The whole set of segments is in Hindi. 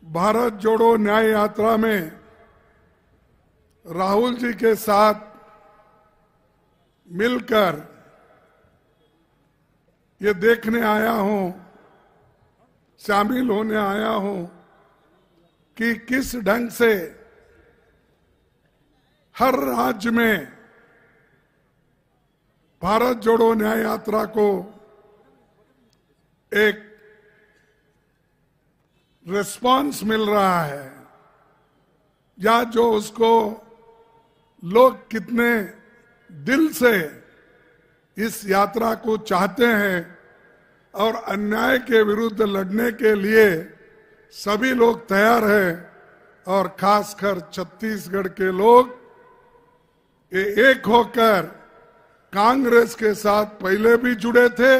भारत जोड़ो न्याय यात्रा में राहुल जी के साथ मिलकर ये देखने आया हूं, शामिल होने आया हूं कि किस ढंग से हर राज्य में भारत जोड़ो न्याय यात्रा को एक रिस्पांस मिल रहा है, या जो उसको लोग कितने दिल से इस यात्रा को चाहते हैं और अन्याय के विरुद्ध लड़ने के लिए सभी लोग तैयार हैं। और खासकर छत्तीसगढ़ के लोग ये एक होकर कांग्रेस के साथ पहले भी जुड़े थे,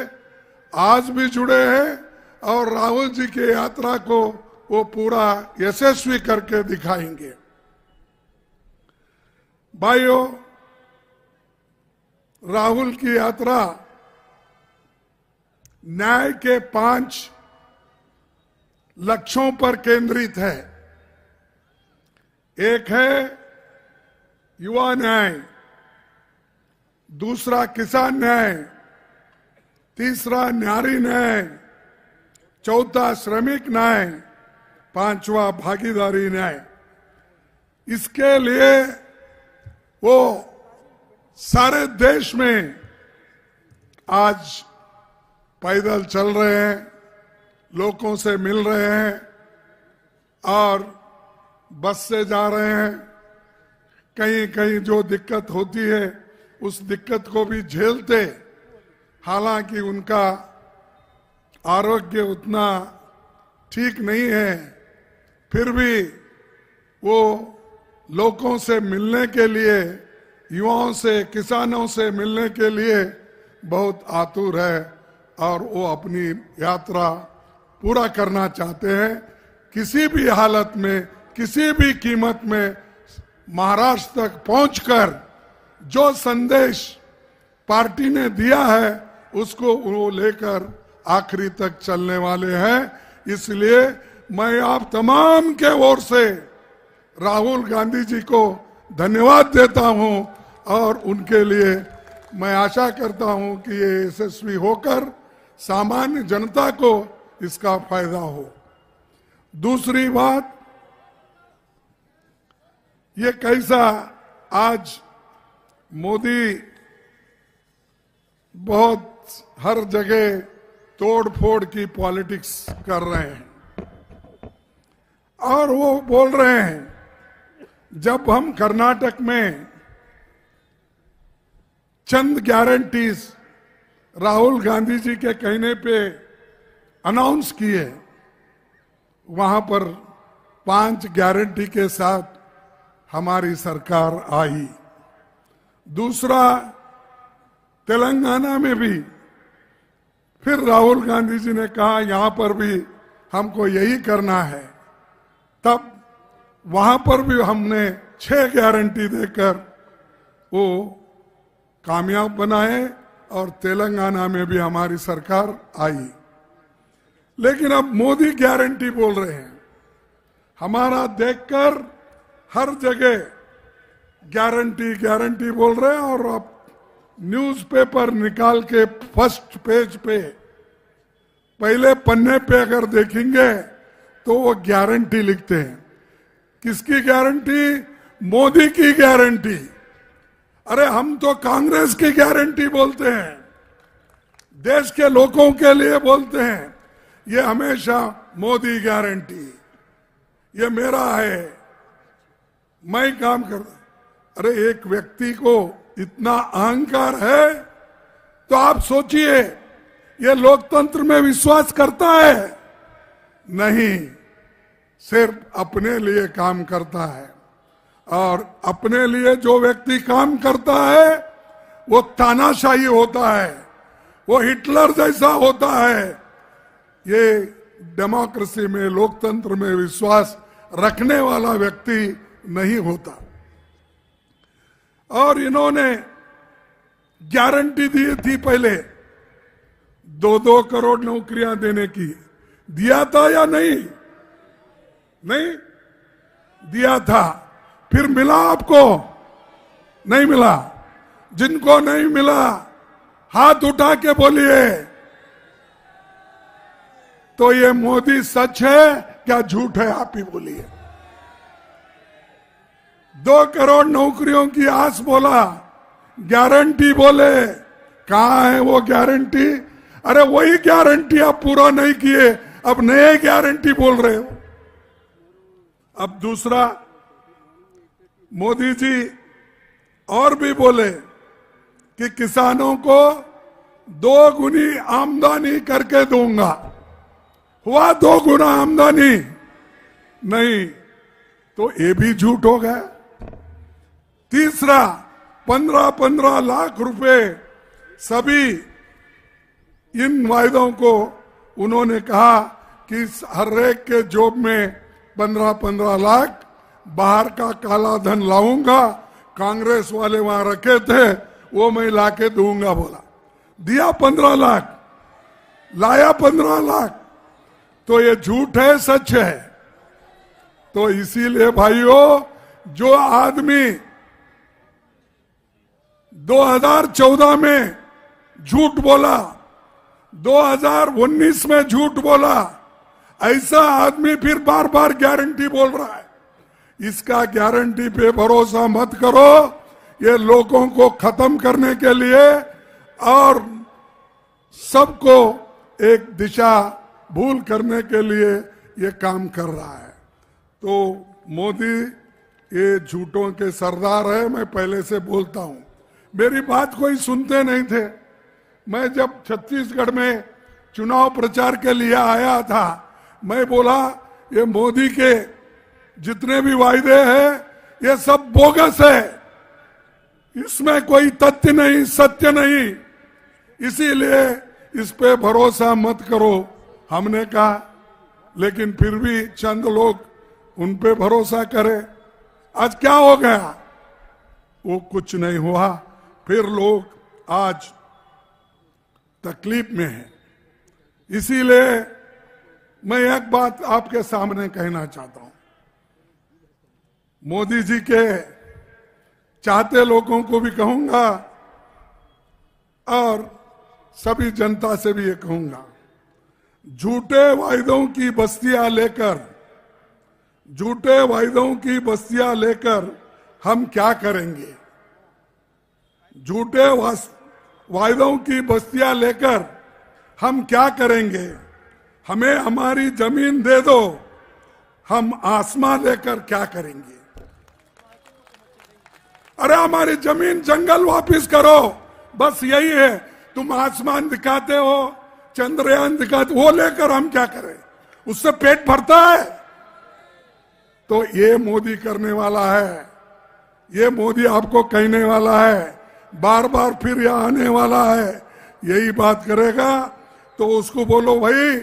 आज भी जुड़े हैं और राहुल जी की यात्रा को वो पूरा यशस्वी करके दिखाएंगे। भाइयों, राहुल की यात्रा न्याय के 5 लक्ष्यों पर केंद्रित है। एक है युवा न्याय, दूसरा किसान न्याय, तीसरा नारी न्याय, चौथा श्रमिक न्याय, पांचवा भागीदारी न्याय। इसके लिए वो सारे देश में आज पैदल चल रहे हैं, लोगों से मिल रहे हैं और बस से जा रहे हैं। कहीं कहीं जो दिक्कत होती है उस दिक्कत को भी झेलते, हालांकि उनका आरोग्य उतना ठीक नहीं है, फिर भी वो लोगों से मिलने के लिए, युवाओं से, किसानों से मिलने के लिए बहुत आतुर है और वो अपनी यात्रा पूरा करना चाहते हैं। किसी भी हालत में, किसी भी कीमत में महाराष्ट्र तक पहुंचकर जो संदेश पार्टी ने दिया है उसको वो लेकर आखिरी तक चलने वाले हैं। इसलिए मैं आप तमाम के ओर से राहुल गांधी जी को धन्यवाद देता हूं और उनके लिए मैं आशा करता हूं कि ये यशस्वी होकर सामान्य जनता को इसका फायदा हो। दूसरी बात, ये कैसा आज मोदी बहुत हर जगह तोड़ फोड़ की पॉलिटिक्स कर रहे हैं और वो बोल रहे हैं, जब हम कर्नाटक में चंद गारंटीज राहुल गांधी जी के कहने पे अनाउंस किए, वहां पर 5 गारंटी के साथ हमारी सरकार आई। दूसरा, तेलंगाना में भी फिर राहुल गांधी जी ने कहा यहां पर भी हमको यही करना है, तब वहां पर भी हमने 6 गारंटी देकर वो कामयाब बनाए और तेलंगाना में भी हमारी सरकार आई। लेकिन अब मोदी गारंटी बोल रहे हैं, हमारा देखकर हर जगह गारंटी गारंटी बोल रहे हैं और अब न्यूज़पेपर निकाल के फर्स्ट पेज पे, पहले पन्ने पे अगर देखेंगे तो वो गारंटी लिखते हैं। किसकी गारंटी? मोदी की गारंटी। अरे हम तो कांग्रेस की गारंटी बोलते हैं, देश के लोगों के लिए बोलते हैं। ये हमेशा मोदी गारंटी, ये मेरा है, मैं काम करता। अरे एक व्यक्ति को इतना अहंकार है तो आप सोचिए ये लोकतंत्र में विश्वास करता है? नहीं, सिर्फ अपने लिए काम करता है। और अपने लिए जो व्यक्ति काम करता है वो तानाशाही होता है, वो हिटलर जैसा होता है। ये डेमोक्रेसी में, लोकतंत्र में विश्वास रखने वाला व्यक्ति नहीं होता। और इन्होंने गारंटी दी थी पहले 2-2 करोड़ नौकरियां देने की, दिया था या नहीं? नहीं दिया था, फिर मिला आपको? नहीं मिला। जिनको नहीं मिला हाथ उठा के बोलिए। तो ये मोदी सच है क्या झूठ है? आप ही बोलिए। 2 करोड़ नौकरियों की आस बोला, गारंटी बोले, कहां है वो गारंटी? अरे वही गारंटी आप पूरा नहीं किए, अब नए गारंटी बोल रहे हो। अब दूसरा, मोदी जी और भी बोले कि किसानों को 2 गुनी आमदनी करके दूंगा। हुआ 2 गुना आमदनी? नहीं। तो ये भी झूठ हो गया। तीसरा, 15-15 लाख रुपए सभी इन वायदों को उन्होंने कहा कि हर एक के जॉब में 15-15 लाख बाहर का काला धन लाऊंगा। कांग्रेस वाले वहां रखे थे, वो मैं लाके दूंगा बोला। दिया 15 लाख, लाया 15 लाख। तो ये झूठ है सच है? तो इसीलिए भाइयों, जो आदमी 2014 में झूठ बोला, 2019 में झूठ बोला, ऐसा आदमी फिर बार बार गारंटी बोल रहा है। इसका गारंटी पे भरोसा मत करो। ये लोगों को खत्म करने के लिए और सबको एक दिशा भूल करने के लिए ये काम कर रहा है। तो मोदी ये झूठों के सरदार है, मैं पहले से बोलता हूं। मेरी बात कोई सुनते नहीं थे। मैं जब छत्तीसगढ़ में चुनाव प्रचार के लिए आया था, मैं बोला ये मोदी के जितने भी वायदे हैं ये सब बोगस है, इसमें कोई तथ्य नहीं, सत्य नहीं, इसीलिए इस पे भरोसा मत करो हमने कहा। लेकिन फिर भी चंद लोग उन पे भरोसा करे। आज क्या हो गया? वो कुछ नहीं हुआ। फिर लोग आज तकलीफ में हैं। इसीलिए मैं एक बात आपके सामने कहना चाहता हूं। मोदी जी के चाहते लोगों को भी कहूंगा और सभी जनता से भी ये कहूंगा, झूठे वायदों की बस्तियां लेकर, झूठे वायदों की बस्तियां लेकर हम क्या करेंगे? झूठे वायदों की बस्तियां लेकर हम क्या करेंगे? हमें हमारी जमीन दे दो, हम आसमां लेकर क्या करेंगे? अरे हमारी जमीन जंगल वापिस करो, बस यही है। तुम आसमान दिखाते हो, चंद्रयान दिखाते, वो लेकर हम क्या करें? उससे पेट भरता है? तो ये मोदी करने वाला है, ये मोदी आपको कहने वाला है, बार बार फिर यह आने वाला है, यही बात करेगा। तो उसको बोलो भाई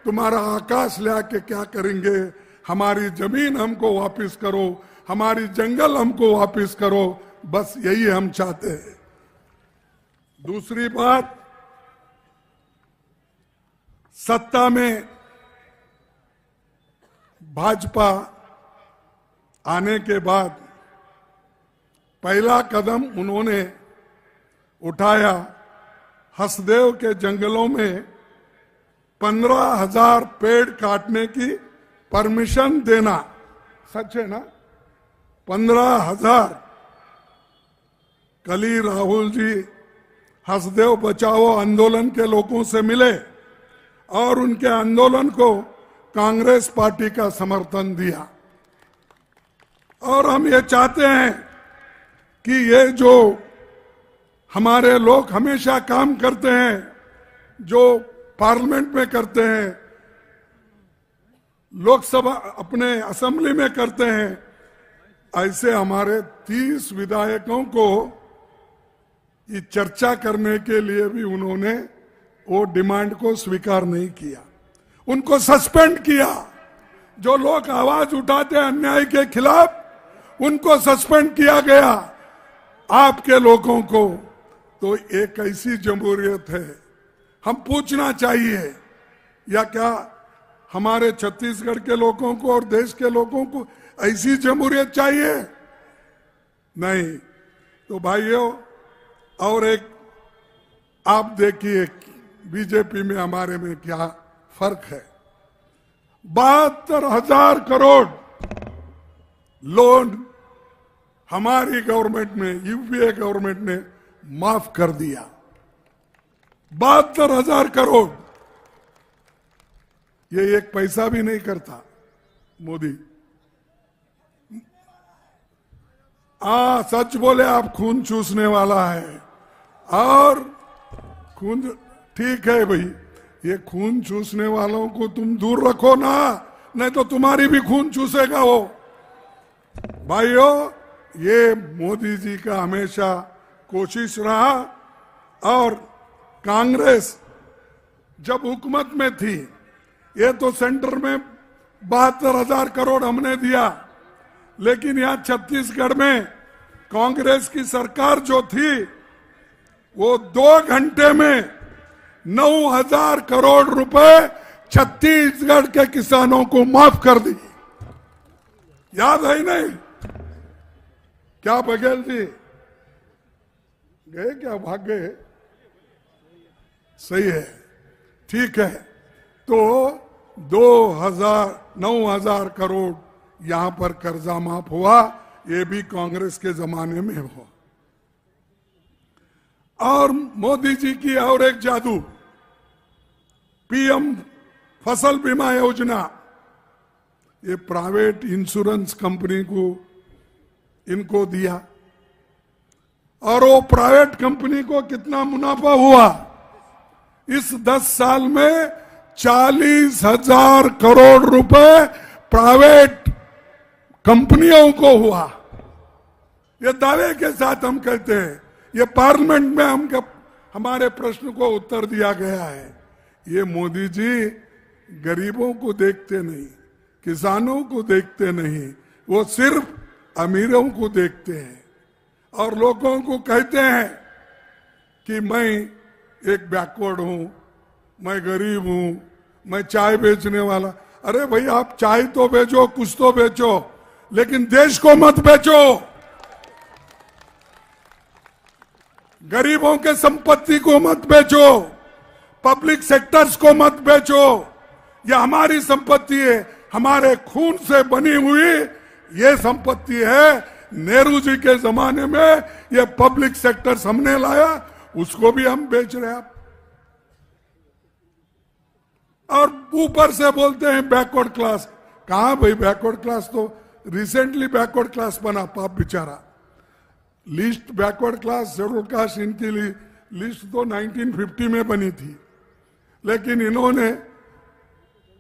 तुम्हारा आकाश ले आके क्या करेंगे? हमारी जमीन हमको वापिस करो, हमारी जंगल हमको वापिस करो, बस यही हम चाहते हैं। दूसरी बात, सत्ता में भाजपा आने के बाद पहला कदम उन्होंने उठाया, हसदेव के जंगलों में 15,000 पेड़ काटने की परमिशन देना। सच है ना? 15,000। कल ही राहुल जी हसदेव बचाओ आंदोलन के लोगों से मिले और उनके आंदोलन को कांग्रेस पार्टी का समर्थन दिया। और हम ये चाहते हैं कि ये जो हमारे लोग हमेशा काम करते हैं, जो पार्लियामेंट में करते हैं, लोकसभा अपने असेंबली में करते हैं, ऐसे हमारे 30 विधायकों को ये चर्चा करने के लिए भी उन्होंने वो डिमांड को स्वीकार नहीं किया, उनको सस्पेंड किया। जो लोग आवाज उठाते हैं अन्याय के खिलाफ, उनको सस्पेंड किया गया, आपके लोगों को। तो एक ऐसी जमहूरियत है, हम पूछना चाहिए या क्या हमारे छत्तीसगढ़ के लोगों को और देश के लोगों को ऐसी जमहूरियत चाहिए? नहीं। तो भाइयों, और एक आप देखिए बीजेपी में हमारे में क्या फर्क है। 72,000 करोड़ लोन हमारी गवर्नमेंट में, यूपीए गवर्नमेंट ने माफ कर दिया। 72,000 करोड़, ये एक पैसा भी नहीं करता मोदी। सच बोले आप, खून चूसने वाला है। और खून, ठीक है भाई, ये खून चूसने वालों को तुम दूर रखो ना, नहीं तो तुम्हारी भी खून चूसेगा वो। भाइयों, ये मोदी जी का हमेशा कोशिश रहा। और कांग्रेस जब हुकूमत में थी, ये तो सेंटर में 72,000 करोड़ हमने दिया, लेकिन यहां छत्तीसगढ़ में कांग्रेस की सरकार जो थी, वो 2 घंटे में 9,000 करोड़ रुपए छत्तीसगढ़ के किसानों को माफ कर दी। याद है नहीं? क्या बघेल जी गए क्या? भाग गए? सही है, ठीक है। तो 9,000 करोड़ यहां पर कर्जा माफ हुआ, ये भी कांग्रेस के जमाने में हुआ। और मोदी जी की और एक जादू, पीएम फसल बीमा योजना, ये प्राइवेट इंश्योरेंस कंपनी को इनको दिया। और वो प्राइवेट कंपनी को कितना मुनाफा हुआ? इस 10 साल में 40,000 करोड़ रुपए प्राइवेट कंपनियों को हुआ। ये दावे के साथ हम कहते हैं, ये पार्लियामेंट में हमारे प्रश्न को उत्तर दिया गया है। ये मोदी जी गरीबों को देखते नहीं, किसानों को देखते नहीं, वो सिर्फ अमीरों को देखते हैं और लोगों को कहते हैं कि मैं एक बैकवर्ड हूं, मैं गरीब हूं, मैं चाय बेचने वाला। अरे भाई, आप चाय तो बेचो, कुछ तो बेचो, लेकिन देश को मत बेचो। गरीबों के संपत्ति को मत बेचो, पब्लिक सेक्टर्स को मत बेचो। यह हमारी संपत्ति है, हमारे खून से बनी हुई ये संपत्ति है। नेहरू जी के जमाने में ये पब्लिक सेक्टर्स हमने लाया, उसको भी हम बेच रहे हैं। और ऊपर से बोलते हैं बैकवर्ड क्लास। कहां भाई बैकवर्ड क्लास? तो रिसेंटली बैकवर्ड क्लास बना, पाप बेचारा। List backward class, schedule caste, इनकी लिस्ट तो 1950 में बनी थी, लेकिन इन्होंने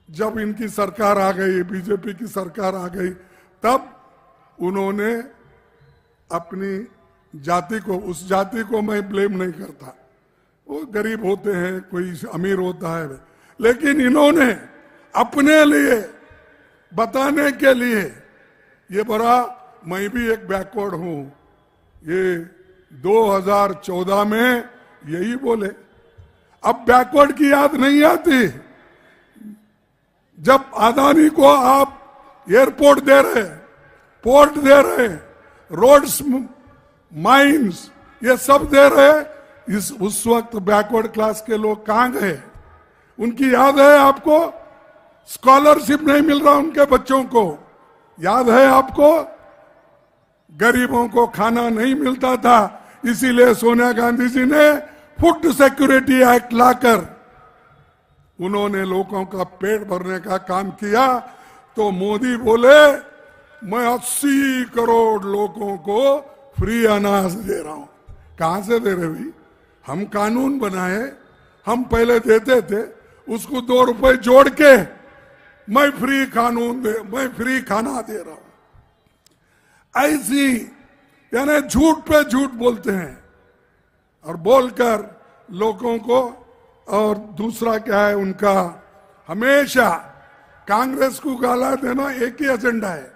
जब इनकी सरकार आ गई, बीजेपी की सरकार आ गई, तब उन्होंने अपनी जाति को, उस जाति को मैं ब्लेम नहीं करता, वो गरीब होते हैं, कोई अमीर होता है, लेकिन इन्होंने अपने लिए बताने के लिए ये बड़ा, मैं भी एक बैकवर्ड हूं, ये 2014 में यही बोले। अब बैकवर्ड की याद नहीं आती? जब अदानी को आप एयरपोर्ट दे रहे, पोर्ट दे रहे, रोड्स, माइंस, ये सब दे रहे, उस वक्त बैकवर्ड क्लास के लोग कहां गए? उनकी याद है आपको? स्कॉलरशिप नहीं मिल रहा उनके बच्चों को, याद है आपको? गरीबों को खाना नहीं मिलता था, इसीलिए सोनिया गांधी जी ने फूड सिक्योरिटी एक्ट लाकर उन्होंने लोगों का पेट भरने का काम किया। तो मोदी बोले, मैं 80 करोड़ लोगों को फ्री अनाज दे रहा हूं। कहां से दे रहे भाई? हम कानून बनाए, हम पहले देते थे, उसको 2 रुपए जोड़ के मैं फ्री खाना दे रहा हूं। ऐसी यानी झूठ पे झूठ बोलते हैं और बोलकर लोगों को। और दूसरा क्या है उनका? हमेशा कांग्रेस को गाला देना एक ही एजेंडा है।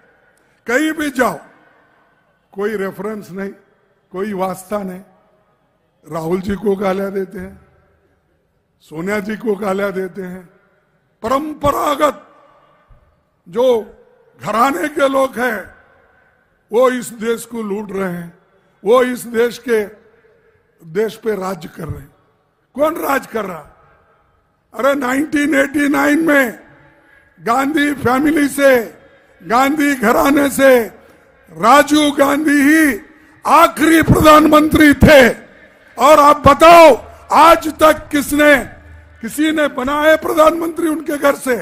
कहीं भी जाओ, कोई रेफरेंस नहीं, कोई वास्ता नहीं। राहुल जी को गालियां देते हैं, सोनिया जी को गालियां देते हैं, परंपरागत जो घराने के लोग हैं वो इस देश को लूट रहे हैं, वो इस देश पे राज्य कर रहे हैं। कौन राज कर रहा? अरे 1989 में गांधी फैमिली से, गांधी घराने से राजीव गांधी ही आखिरी प्रधानमंत्री थे। और आप बताओ आज तक किसी ने बना है प्रधानमंत्री उनके घर से?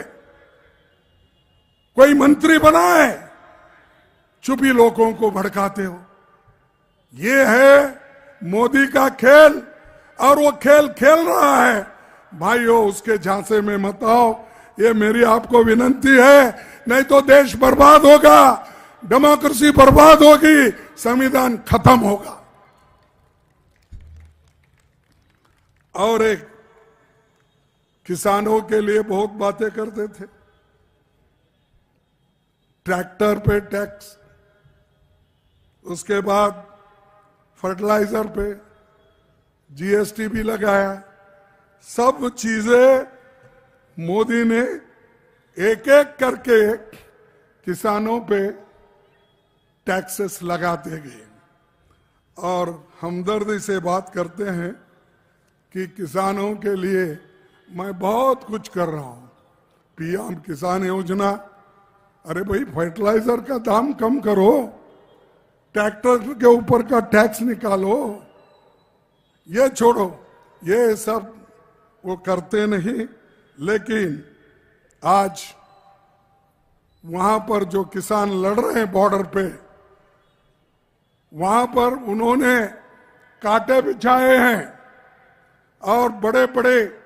कोई मंत्री बना है? चुप ही लोगों को भड़काते हो। ये है मोदी का खेल, और वो खेल खेल रहा है। भाइयों, उसके झांसे में मत आओ, ये मेरी आपको विनंती है, नहीं तो देश बर्बाद होगा, डेमोक्रेसी बर्बाद होगी, संविधान खत्म होगा। और एक किसानों के लिए बहुत बातें करते थे, ट्रैक्टर पे टैक्स, उसके बाद फर्टिलाइजर पे जीएसटी भी लगाया। सब चीजें मोदी ने एक एक करके किसानों पे टैक्सेस लगाते गए। और हमदर्दी से बात करते हैं कि किसानों के लिए मैं बहुत कुछ कर रहा हूं, पीएम किसान योजना। अरे भाई, फर्टिलाइजर का दाम कम करो, ट्रैक्टर के ऊपर का टैक्स निकालो, ये छोड़ो। ये सब वो करते नहीं। लेकिन आज वहां पर जो किसान लड़ रहे हैं बॉर्डर पे, वहां पर उन्होंने कांटे बिछाए हैं, और बड़े बड़े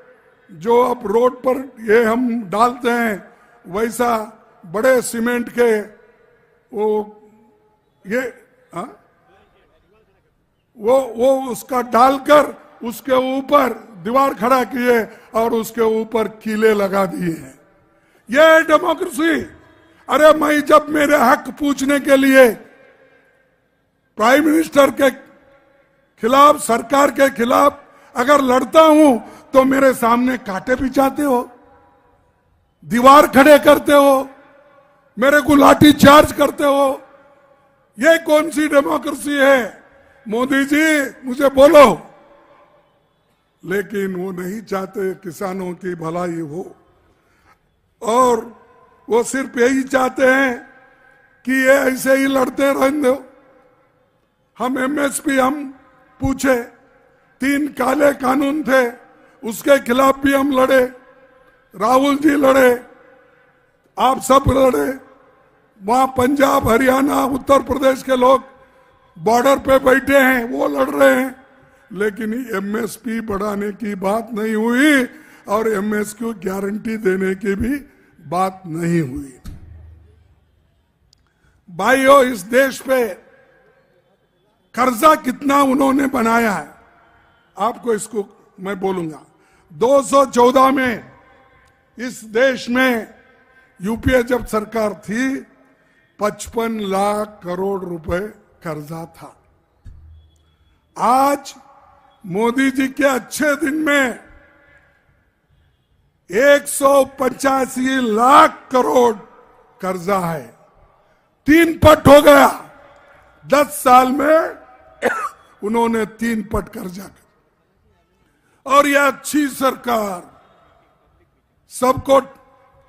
जो अब रोड पर ये हम डालते हैं, वैसा बड़े सीमेंट के वो ये वो उसका डालकर उसके ऊपर दीवार खड़ा किए और उसके ऊपर कीले लगा दिए हैं। ये डेमोक्रेसी। अरे मैं जब मेरे हक पूछने के लिए प्राइम मिनिस्टर के खिलाफ, सरकार के खिलाफ अगर लड़ता हूं तो मेरे सामने कांटे बिछाते हो, दीवार खड़े करते हो, मेरे को लाठी चार्ज करते हो। ये कौन सी डेमोक्रेसी है? मोदी जी मुझे बोलो। लेकिन वो नहीं चाहते किसानों की भलाई हो, और वो सिर्फ यही चाहते हैं कि ये ऐसे ही लड़ते रहने दो। हम एमएसपी हम पूछे, 3 काले कानून थे, उसके खिलाफ भी हम लड़े, राहुल जी लड़े, आप सब लड़े। वहां पंजाब, हरियाणा, उत्तर प्रदेश के लोग बॉर्डर पे बैठे हैं, वो लड़ रहे हैं। लेकिन एमएसपी बढ़ाने की बात नहीं हुई, और एमएसपी को गारंटी देने की भी बात नहीं हुई। भाइयों, इस देश पे कर्जा कितना उन्होंने बनाया है, आपको इसको मैं बोलूंगा। 214 में इस देश में यूपीए जब सरकार थी, 55 लाख करोड़ रुपए कर्जा था। आज मोदी जी के अच्छे दिन में 185 लाख करोड़ कर्जा है, 3 पट हो गया। 10 साल में उन्होंने 3 पट कर्जा कर। और यह अच्छी सरकार, सबको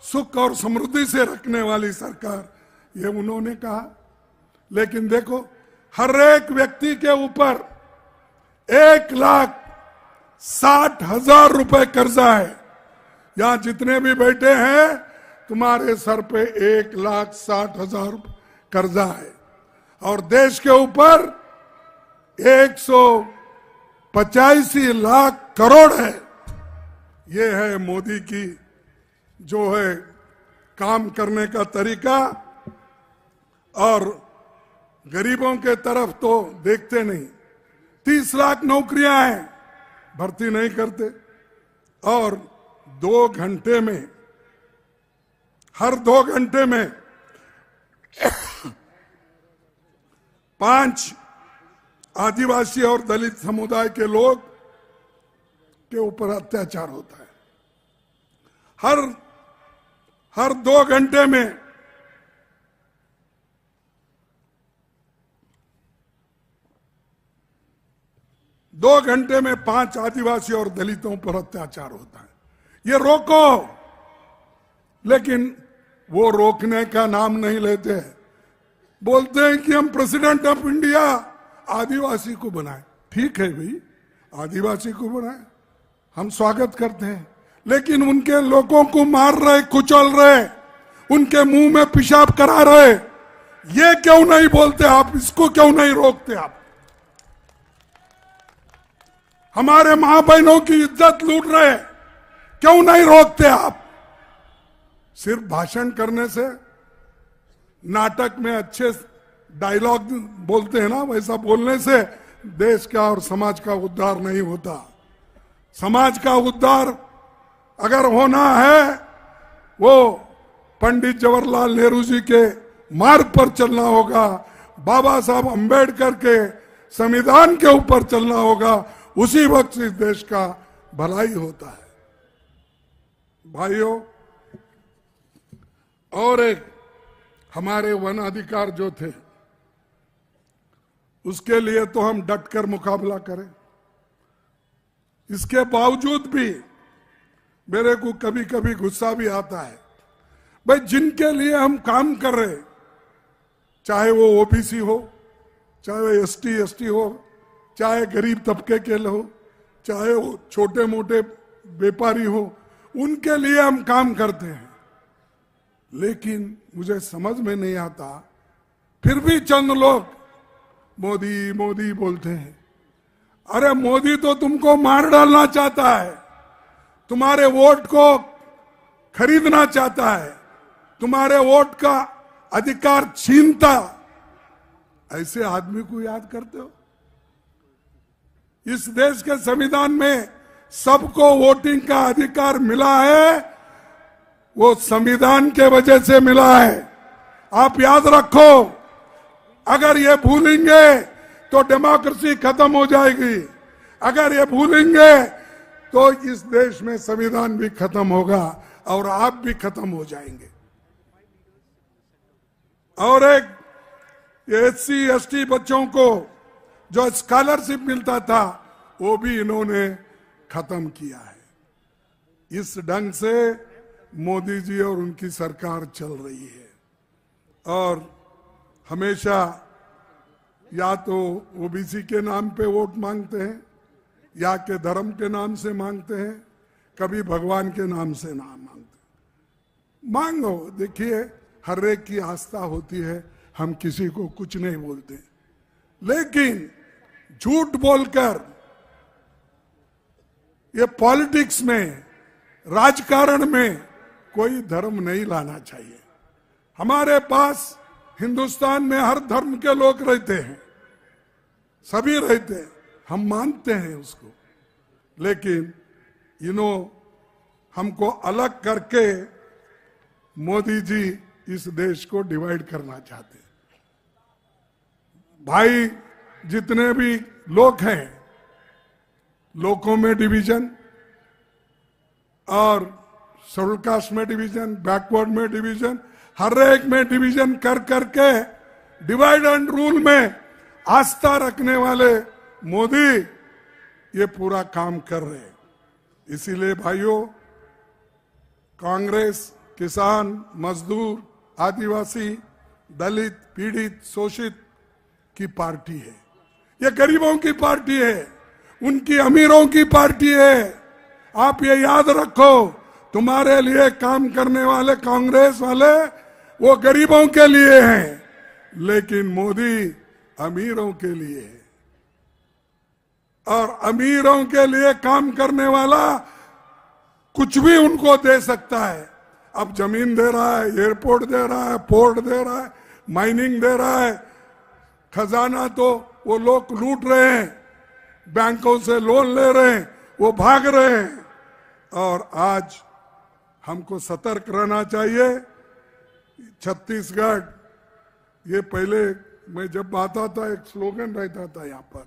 सुख और समृद्धि से रखने वाली सरकार, ये उन्होंने कहा। लेकिन देखो, हर एक व्यक्ति के ऊपर 1,60,000 रुपए कर्जा है। यहां जितने भी बैठे हैं, तुम्हारे सर पे 1,60,000 कर्जा है। और देश के ऊपर 185 लाख करोड़ है। ये है मोदी की जो है काम करने का तरीका। और गरीबों के तरफ तो देखते नहीं। 30 लाख नौकरियां हैं, भर्ती नहीं करते। और 2 घंटे में, हर 2 घंटे में 5 आदिवासी और दलित समुदाय के लोग के ऊपर अत्याचार होता है। हर हर 2 घंटे में दो घंटे में 5 आदिवासी और दलितों पर अत्याचार होता है। ये रोको, लेकिन वो रोकने का नाम नहीं लेते हैं। बोलते हैं कि हम प्रेसिडेंट ऑफ इंडिया आदिवासी को बनाए। ठीक है भाई, आदिवासी को बनाए, हम स्वागत करते हैं, लेकिन उनके लोगों को मार रहे, कुचल रहे, उनके मुंह में पेशाब करा रहे, ये क्यों नहीं बोलते आप? इसको क्यों नहीं रोकते आप? हमारे मां बहनों की इज्जत लूट रहे, क्यों नहीं रोकते आप? सिर्फ भाषण करने से, नाटक में अच्छे डायलॉग बोलते हैं ना, वैसा बोलने से देश का और समाज का उद्धार नहीं होता। समाज का उद्धार अगर होना है, वो पंडित जवाहरलाल नेहरू जी के मार्ग पर चलना होगा, बाबा साहब अंबेडकर के संविधान के ऊपर चलना होगा। उसी वक्त इस देश का भलाई होता है। भाइयों, और एक हमारे वन अधिकार जो थे, उसके लिए तो हम डटकर मुकाबला करें। इसके बावजूद भी मेरे को कभी कभी गुस्सा भी आता है। भाई, जिनके लिए हम काम कर रहे, चाहे वो ओबीसी हो, चाहे वो एसटी हो, चाहे गरीब तबके के हो, चाहे वो छोटे मोटे व्यापारी हो, उनके लिए हम काम करते हैं। लेकिन मुझे समझ में नहीं आता, फिर भी चंद लोग मोदी मोदी बोलते हैं। अरे मोदी तो तुमको मार डालना चाहता है, तुम्हारे वोट को खरीदना चाहता है, तुम्हारे वोट का अधिकार छीनता। ऐसे आदमी को याद करते हो? इस देश के संविधान में सबको वोटिंग का अधिकार मिला है, वो संविधान के वजह से मिला है। आप याद रखो, अगर ये भूलेंगे तो डेमोक्रेसी खत्म हो जाएगी। अगर ये भूलेंगे तो इस देश में संविधान भी खत्म होगा और आप भी खत्म हो जाएंगे। और एक एससी एसटी बच्चों को जो स्कॉलरशिप मिलता था, वो भी इन्होंने खत्म किया है। इस ढंग से मोदी जी और उनकी सरकार चल रही है। और हमेशा या तो ओबीसी के नाम पे वोट मांगते हैं, या के धर्म के नाम से मांगते हैं, कभी भगवान के नाम से नाम मांगते हैं। मांगो, देखिए हर एक की आस्था होती है, हम किसी को कुछ नहीं बोलते, लेकिन झूठ बोलकर ये पॉलिटिक्स में, राजकारण में कोई धर्म नहीं लाना चाहिए। हमारे पास हिंदुस्तान में हर धर्म के लोग रहते हैं, सभी रहते हैं, हम मानते हैं उसको, लेकिन हमको अलग करके मोदी जी इस देश को डिवाइड करना चाहते हैं। भाई, जितने भी लोग हैं, लोगों में डिवीजन और शेड्यूल कास्ट में डिवीजन, बैकवर्ड में डिवीजन, हर एक में डिवीजन कर करके डिवाइड एंड रूल में आस्था रखने वाले मोदी ये पूरा काम कर रहे हैं। इसीलिए भाइयों, कांग्रेस किसान, मजदूर, आदिवासी, दलित, पीड़ित, शोषित की पार्टी है। ये गरीबों की पार्टी है, उनकी अमीरों की पार्टी है। आप ये याद रखो, तुम्हारे लिए काम करने वाले कांग्रेस वाले वो गरीबों के लिए हैं, लेकिन मोदी अमीरों के लिए है। और अमीरों के लिए काम करने वाला कुछ भी उनको दे सकता है। अब जमीन दे रहा है, एयरपोर्ट दे रहा है, पोर्ट दे रहा है, माइनिंग दे रहा है, खजाना तो वो लोग लूट रहे हैं, बैंकों से लोन ले रहे हैं, वो भाग रहे हैं। और आज हमको सतर्क रहना चाहिए। छत्तीसगढ़, ये पहले मैं जब आता था एक स्लोगन रहता था यहाँ पर,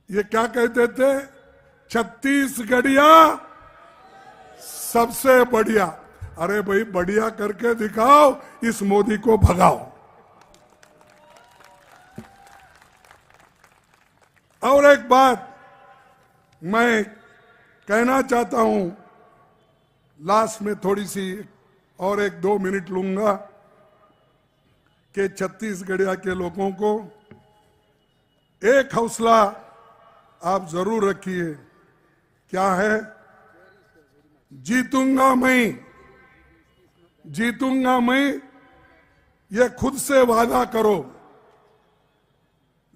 ये क्या कहते थे? छत्तीसगढ़िया सबसे बढ़िया। अरे भाई बढ़िया करके दिखाओ, इस मोदी को भगाओ। और एक बात मैं कहना चाहता हूं, लास्ट में थोड़ी सी और 1-2 मिनट लूंगा, कि छत्तीसगढ़िया के लोगों को एक हौसला आप जरूर रखिए। क्या है? जीतूंगा मैं, जीतूंगा मैं, ये खुद से वादा करो।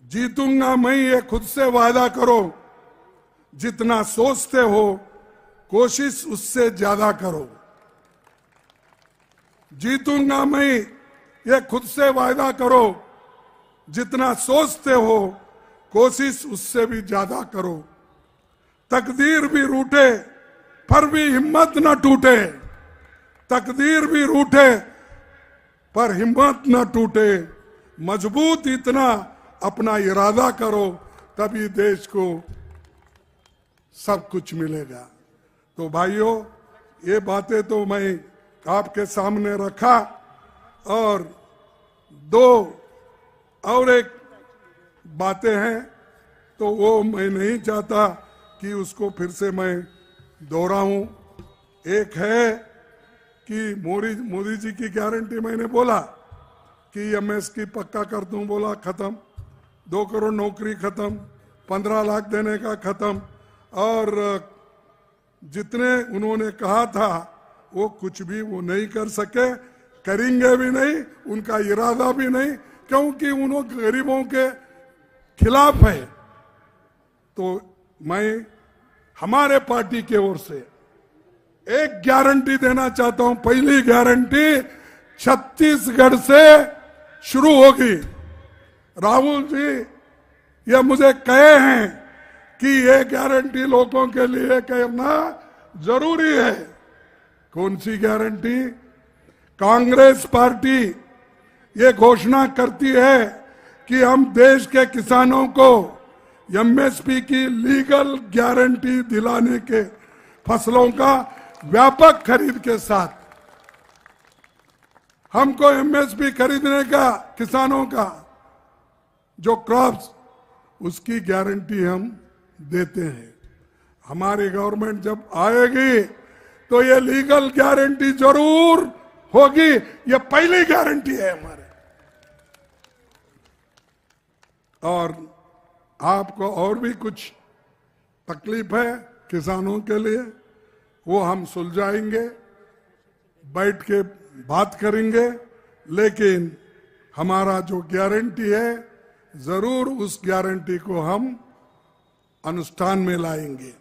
जीतूंगा मैं, ये खुद से वादा करो। जितना सोचते हो कोशिश उससे ज्यादा करो। जीतूंगा मैं, ये खुद से वादा करो। जितना सोचते हो कोशिश उससे भी ज्यादा करो। तकदीर भी रूठे पर भी हिम्मत न टूटे। तकदीर भी रूठे पर हिम्मत न टूटे। मजबूत इतना अपना इरादा करो, तभी देश को सब कुछ मिलेगा। तो भाइयों, ये बातें तो मैं आपके सामने रखा, और 2 और एक बातें हैं तो वो मैं नहीं चाहता कि उसको फिर से मैं दोहराऊं। एक है कि मोदी जी की गारंटी मैंने बोला कि एमएस की पक्का कर दूं, बोला खत्म। 2 करोड़ नौकरी खत्म, 15 लाख देने का खत्म, और जितने उन्होंने कहा था वो कुछ भी वो नहीं कर सके, करेंगे भी नहीं, उनका इरादा भी नहीं, क्योंकि उन्होंने गरीबों के खिलाफ है। तो मैं हमारे पार्टी की ओर से एक गारंटी देना चाहता हूं। पहली गारंटी छत्तीसगढ़ से शुरू होगी। राहुल जी ये मुझे कहे हैं कि ये गारंटी लोगों के लिए करना जरूरी है। कौन सी गारंटी? कांग्रेस पार्टी ये घोषणा करती है कि हम देश के किसानों को एमएसपी की लीगल गारंटी दिलाने के, फसलों का व्यापक खरीद के साथ हमको एमएसपी खरीदने का, किसानों का जो क्रॉप्स, उसकी गारंटी हम देते हैं। हमारी गवर्नमेंट जब आएगी तो ये लीगल गारंटी जरूर होगी। ये पहली गारंटी है हमारे। और आपको और भी कुछ तकलीफ है किसानों के लिए, वो हम सुलझाएंगे, बैठ के बात करेंगे, लेकिन हमारा जो गारंटी है जरूर उस गारंटी को हम अनुष्ठान में लाएंगे।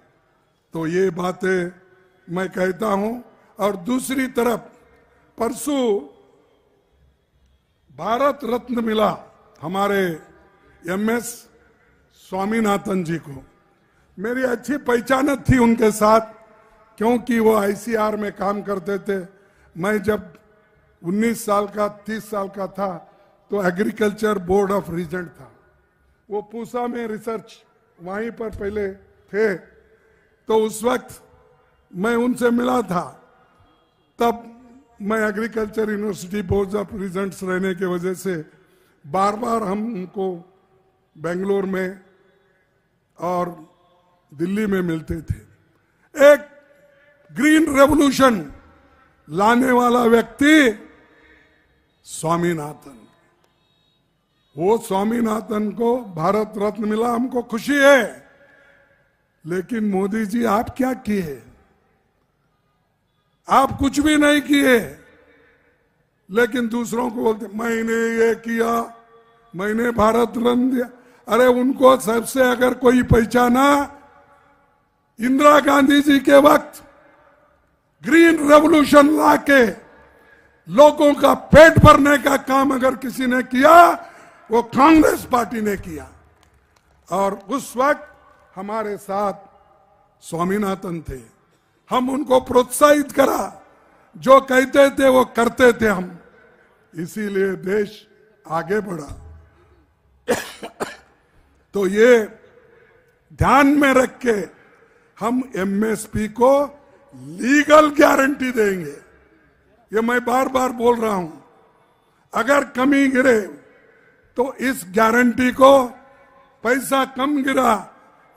तो ये बातें मैं कहता हूं। और दूसरी तरफ परसों भारत रत्न मिला हमारे एमएस स्वामीनाथन जी को। मेरी अच्छी पहचान थी उनके साथ, क्योंकि वो आईसीआर में काम करते थे। मैं जब 19 साल का 30 साल का था तो एग्रीकल्चर बोर्ड ऑफ रीजेंट था। वो पूसा में रिसर्च वहीं पर पहले थे, तो उस वक्त मैं उनसे मिला था। तब मैं agriculture university board of Regents रहने की वजह से बार बार हम उनको बेंगलोर में और दिल्ली में मिलते थे। एक ग्रीन रेवोल्यूशन लाने वाला व्यक्ति स्वामीनाथन, वो स्वामीनाथन को भारत रत्न मिला, हमको खुशी है। लेकिन मोदी जी आप क्या किए? आप कुछ भी नहीं किए, लेकिन दूसरों को बोलते मैंने ये किया, मैंने भारत रत्न दिया। अरे उनको सबसे अगर कोई पहचाना, इंदिरा गांधी जी के वक्त ग्रीन रेवोल्यूशन लाके लोगों का पेट भरने का काम अगर किसी ने किया, वो कांग्रेस पार्टी ने किया। और उस वक्त हमारे साथ स्वामीनाथन थे, हम उनको प्रोत्साहित करा, जो कहते थे वो करते थे हम, इसीलिए देश आगे बढ़ा। तो ये ध्यान में रख के हम एमएसपी को लीगल गारंटी देंगे। ये मैं बार बार बोल रहा हूं, अगर कमी गिरे तो इस गारंटी को पैसा कम गिरा,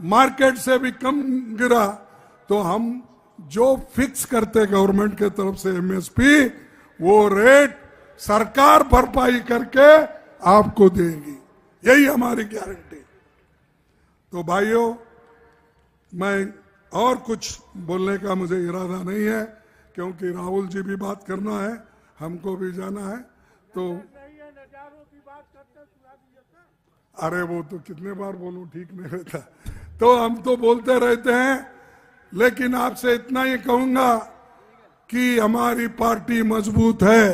मार्केट से भी कम गिरा, तो हम जो फिक्स करते गवर्नमेंट के तरफ से एमएसपी, वो रेट सरकार भरपाई करके आपको देगी। यही हमारी गारंटी। तो भाइयों, मैं और कुछ बोलने का मुझे इरादा नहीं है, क्योंकि राहुल जी भी बात करना है, हमको भी जाना है। तो अरे वो तो कितने बार बोलूं, ठीक नहीं रहता। तो हम तो बोलते रहते हैं, लेकिन आपसे इतना ही कहूंगा कि हमारी पार्टी मजबूत है।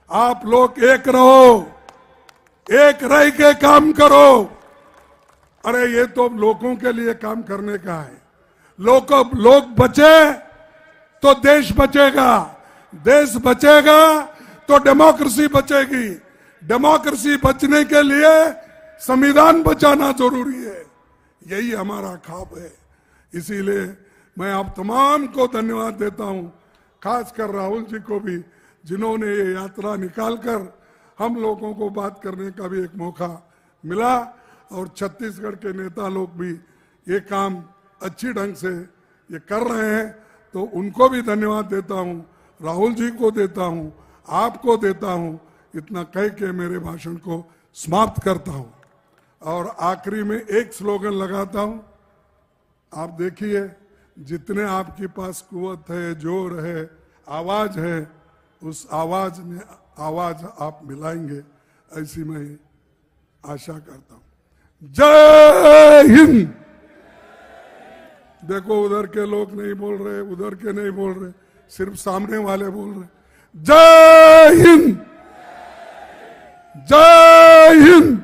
आप लोग एक रहो, एक रह के काम करो। अरे ये तो लोगों के लिए काम करने का है। लोग बचे तो देश बचेगा, देश बचेगा तो डेमोक्रेसी बचेगी। डेमोक्रेसी बचने के लिए संविधान बचाना जरूरी है। यही हमारा ख्वाब है। इसीलिए मैं आप तमाम को धन्यवाद देता हूं, खासकर राहुल जी को भी, जिन्होंने ये यात्रा निकालकर हम लोगों को बात करने का भी एक मौका मिला। और छत्तीसगढ़ के नेता लोग भी ये काम अच्छी ढंग से ये कर रहे हैं, तो उनको भी धन्यवाद देता हूं, राहुल जी को देता हूं, आपको देता हूं। इतना कह के मेरे भाषण को समाप्त करता हूं और आखिरी में एक स्लोगन लगाता हूं। आप देखिए, जितने आपके पास कुव्वत है, जोर है, आवाज है, उस आवाज में आवाज आप मिलाएंगे, ऐसी मैं आशा करता हूं। जय हिंद। देखो, उधर के लोग नहीं बोल रहे, उधर के नहीं बोल रहे, सिर्फ सामने वाले बोल रहे। जय हिंद, जय हिंद,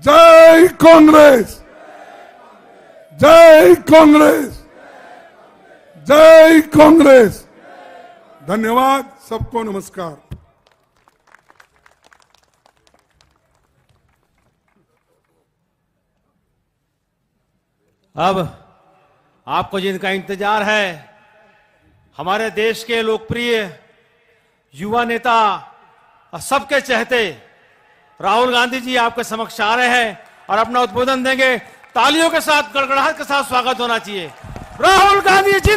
जय कांग्रेस, जय कांग्रेस, जय कांग्रेस। धन्यवाद, सबको नमस्कार। अब आपको जिनका इंतजार है, हमारे देश के लोकप्रिय युवा नेता और सबके चहेते राहुल गांधी जी आपके समक्ष आ रहे हैं और अपना उद्बोधन देंगे। तालियों के साथ, गड़गड़ाहट के साथ स्वागत होना चाहिए। राहुल गांधी जिंदाबाद।